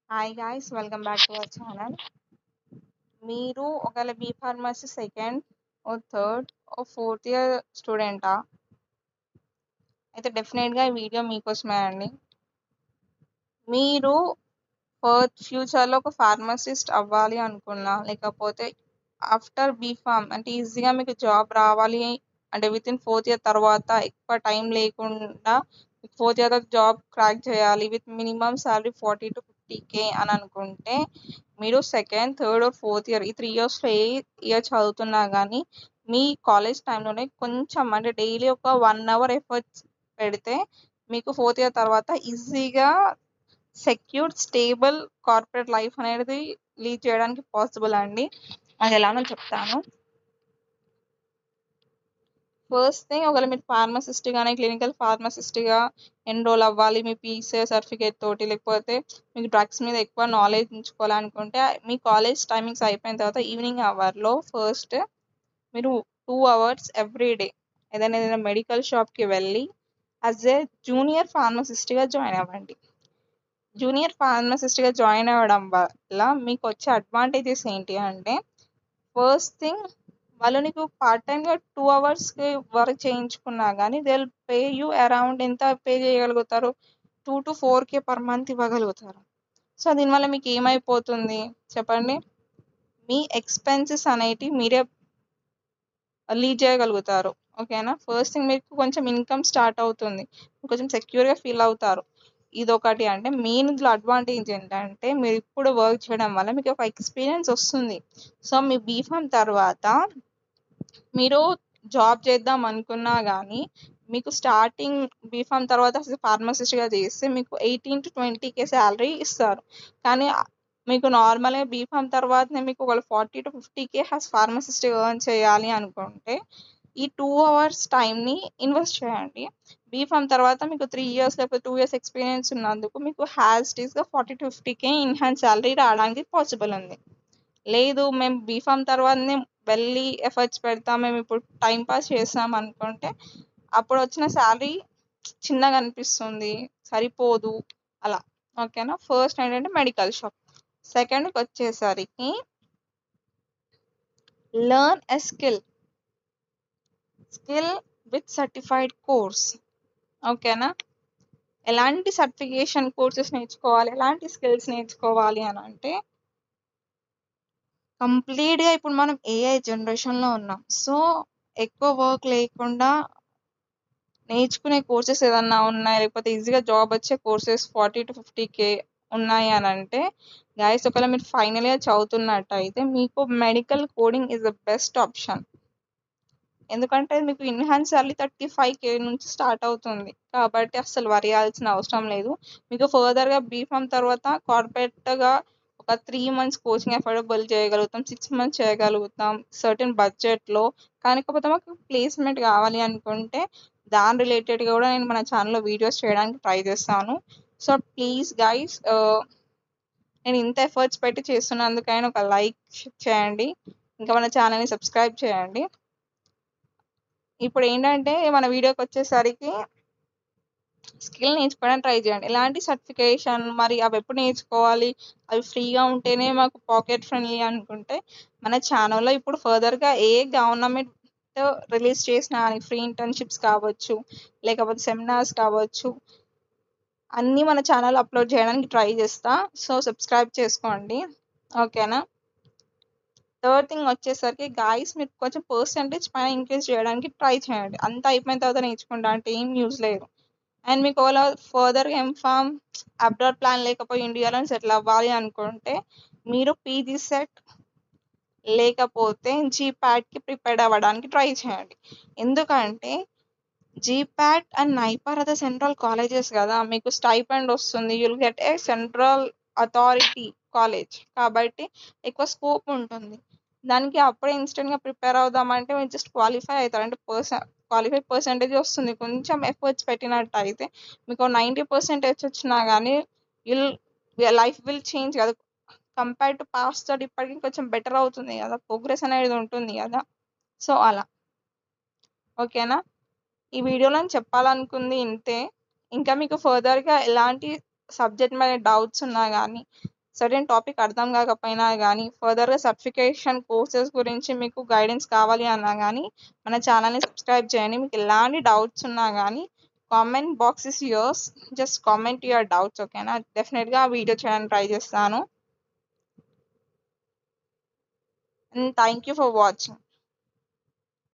Hi guys, welcome back to our channel. మీరు ఒకవేళ B pharmacy second ఓ third ఓ fourth year స్టూడెంటా అయితే డెఫినెట్గా ఈ వీడియో మీకోసమే అండి. మీరు ఫ్యూచర్లో ఒక ఫార్మసిస్ట్ అవ్వాలి అనుకున్నా, లేకపోతే ఆఫ్టర్ బీఫామ్ అంటే ఈజీగా మీకు జాబ్ రావాలి అంటే విత్ ఇన్ ఫోర్త్ ఇయర్ తర్వాత ఎక్కువ టైం లేకుండా ఫోర్త్ ఇయర్ జాబ్ క్రాక్ చేయాలి with minimum salary 40 to 50K అని అనుకుంటే, మీరు second third or fourth year ఈ 3 ఇయర్స్లో ఏ ఇయర్ చదువుతున్నా కానీ మీ కాలేజ్ టైంలోనే కొంచెం అంటే డైలీ ఒక 1 hour ఎఫర్ట్స్ పెడితే మీకు ఫోర్త్ ఇయర్ తర్వాత ఈజీగా సెక్యూర్ స్టేబుల్ కార్పొరేట్ లైఫ్ అనేది లీడ్ చేయడానికి పాసిబుల్ అండి. అది ఎలానో చెప్తాను. ఫస్ట్ థింగ్, ఒకవేళ మీరు ఫార్మసిస్ట్ కానీ క్లినికల్ ఫార్మసిస్ట్గా ఎన్రోల్ అవ్వాలి మీ పీసీ సర్టిఫికేట్ తోటి, లేకపోతే మీకు డ్రగ్స్ మీద ఎక్కువ నాలెడ్జ్ ఉంచుకోవాలనుకుంటే మీ కాలేజ్ టైమింగ్స్ అయిపోయిన తర్వాత ఈవినింగ్ అవర్లో ఫస్ట్ మీరు 2 hours ఎవ్రీ డే ఏదైనా మెడికల్ షాప్కి వెళ్ళి యాజ్ ఏ జూనియర్ ఫార్మసిస్ట్గా జాయిన్ అవ్వండి. జూనియర్ ఫార్మసిస్ట్గా జాయిన్ అవ్వడం వల్ల మీకు వచ్చే అడ్వాంటేజెస్ ఏంటి అంటే, ఫస్ట్ థింగ్, వాళ్ళు నీకు పార్ట్ టైంగా 2 hours వర్క్ చేయించుకున్నా కానీ they will pay you around ఎంత పే చేయగలుగుతారు, 2 to 4K per month ఇవ్వగలుగుతారు. సో దీనివల్ల మీకు ఏమైపోతుంది చెప్పండి, మీ ఎక్స్పెన్సెస్ అనేటివి మీరే లీడ్ చేయగలుగుతారు. ఓకేనా, ఫస్ట్ థింగ్ మీకు కొంచెం ఇన్కమ్ స్టార్ట్ అవుతుంది, కొంచెం సెక్యూర్గా ఫీల్ అవుతారు. ఇదొకటి. అంటే మెయిన్ ఇందులో అడ్వాంటేజ్ ఏంటంటే, మీరు ఇప్పుడు వర్క్ చేయడం వల్ల మీకు ఒక ఎక్స్పీరియన్స్ వస్తుంది. సో మీ బీఫామ్ తర్వాత మీరు జాబ్ చేద్దాం అనుకున్నా కానీ మీకు స్టార్టింగ్ బీఫామ్ తర్వాత ఫార్మసిస్ట్గా చేస్తే మీకు 18 to 20K శాలరీ ఇస్తారు. కానీ మీకు నార్మల్గా బీఫామ్ తర్వాతనే మీకు ఒక 40 to 50K ఫార్మసిస్ట్గా ఎర్న్ చేయాలి అనుకుంటే ఈ 2 hours టైంని ఇన్వెస్ట్ చేయండి. బీఫామ్ తర్వాత మీకు 3 years లేకపోతే 2 years ఎక్స్పీరియన్స్ ఉన్నందుకు మీకు హ్యాస్టీస్గా 40 to 50K ఇన్హాన్స్ శాలరీ రావడానికి పాసిబుల్ ఉంది. లేదు మేము బీఫామ్ తర్వాతనే వెళ్ళి ఎఫర్ట్స్ పెడతాం, మేము ఇప్పుడు టైం పాస్ చేస్తాం అనుకుంటే అప్పుడు వచ్చిన శాలరీ చిన్నగా అనిపిస్తుంది, సరిపోదు అలా. ఓకేనా, ఫస్ట్ ఏంటంటే మెడికల్ షాప్. సెకండ్కి వచ్చేసరికి learn a skill with certified course. ఓకేనా, ఎలాంటి సర్టిఫికేషన్ కోర్సెస్ నేర్చుకోవాలి, ఎలాంటి స్కిల్స్ నేర్చుకోవాలి అని అంటే, కంప్లీట్గా ఇప్పుడు మనం ఏఐ జనరేషన్లో ఉన్నాం. సో ఎక్కువ వర్క్ లేకుండా నేర్చుకునే కోర్సెస్ ఏదన్నా ఉన్నాయి, లేకపోతే ఈజీగా జాబ్ వచ్చే కోర్సెస్ 40 to 50K ఉన్నాయి అని అంటే, గైస్ ఒకవేళ మీరు ఫైనల్ ఇయర్ చదువుతున్నట్టయితే మీకు medical coding is the best option. ఎందుకంటే మీకు ఇన్హాన్స్ సాలరీ 35K నుంచి స్టార్ట్ అవుతుంది, కాబట్టి అస్సలు వరి అవ్వాల్సిన అవసరం లేదు. మీకు ఫర్దర్గా బీఫామ్ తర్వాత కార్పొరేట్గా ఒక 3 months కోచింగ్ అఫోర్డబుల్ చేయగలుగుతాం, 6 months చేయగలుగుతాం సర్టెన్ బడ్జెట్లో. కాకపోతే మాకు ప్లేస్మెంట్ కావాలి అనుకుంటే దాని రిలేటెడ్గా కూడా నేను మన ఛానల్లో వీడియోస్ చేయడానికి ట్రై చేస్తాను. సో ప్లీజ్ గైస్, నేను ఇంత ఎఫర్ట్స్ పెట్టి చేస్తున్నందుకైనా ఒక లైక్ చేయండి, ఇంకా మన ఛానల్ని సబ్స్క్రైబ్ చేయండి. ఇప్పుడు ఏంటంటే మన వీడియోకి వచ్చేసరికి స్కిల్ నేర్చుకోవడానికి ట్రై చేయండి. ఎలాంటి సర్టిఫికేషన్ మరి అవి ఎప్పుడు నేర్చుకోవాలి, అవి ఫ్రీగా ఉంటేనే మాకు పాకెట్ ఫ్రెండ్లీ అనుకుంటే మన ఛానల్లో ఇప్పుడు ఫర్దర్గా ఏ గవర్నమెంట్ రిలీజ్ చేసిన ఫ్రీ ఇంటర్న్షిప్స్ కావచ్చు, లేకపోతే సెమినార్స్ కావచ్చు, అన్నీ మన ఛానల్ అప్లోడ్ చేయడానికి ట్రై చేస్తా. సో సబ్స్క్రైబ్ చేసుకోండి. ఓకేనా, థర్డ్ థింగ్ వచ్చేసరికి గాయస్, మీరు కొంచెం పర్సంటేజ్ పైన ఇంక్రీజ్ చేయడానికి ట్రై చేయండి. అంతా అయిపోయిన తర్వాత నేర్చుకుంటా అంటే ఏం యూజ్ లేదు. అండ్ మీకు ఒకవేళ ఫర్దర్గా ఎంఫామ్ అబ్రాడ్ ప్లాన్ లేకపోయి ఇండియాలో సెటిల్ అవ్వాలి అనుకుంటే మీరు పీజీ సెట్ లేకపోతే జీప్యాట్కి ప్రిపేర్ అవ్వడానికి ట్రై చేయండి. ఎందుకంటే జీప్యాట్ అండ్ నైపార్ అదే సెంట్రల్ కాలేజెస్ కదా, మీకు స్టైపెండ్ వస్తుంది, you'll get a central authority college, కాబట్టి ఎక్కువ స్కోప్ ఉంటుంది దానికి. అప్పుడే ఇన్స్టెంట్గా ప్రిపేర్ అవుదామంటే మీరు జస్ట్ క్వాలిఫై అవుతారు, అంటే క్వాలిఫై పర్సంటేజ్ వస్తుంది. కొంచెం ఎఫర్ట్స్ పెట్టినట్టు అయితే మీకు 90% వచ్చినా కానీ లైఫ్ విల్ చేంజ్ కదా, కంపేర్ టు పాస్ట్ తోటి ఇప్పటికి కొంచెం బెటర్ అవుతుంది కదా, ప్రోగ్రెస్ అనేది ఉంటుంది కదా. సో అలా. ఓకేనా, ఈ వీడియోలో నేను చెప్పాలనుకుంది ఇంతే. ఇంకా మీకు ఫర్దర్గా ఎలాంటి సబ్జెక్ట్ మీద డౌట్స్ ఉన్నా కానీ సర్టెన్ టాపిక్ అర్థం కాకపోయినా కానీ ఫర్దర్గా సర్టిఫికేషన్ కోర్సెస్ గురించి మీకు గైడెన్స్ కావాలి అన్నా కానీ మన ఛానల్ని సబ్స్క్రైబ్ చేయండి. మీకు ఎలాంటి డౌట్స్ ఉన్నా కానీ comment box is yours, just comment your doubts, ఓకేనా? డెఫినెట్గా వీడియో చేయడానికి ట్రై చేస్తాను. And thank you for watching.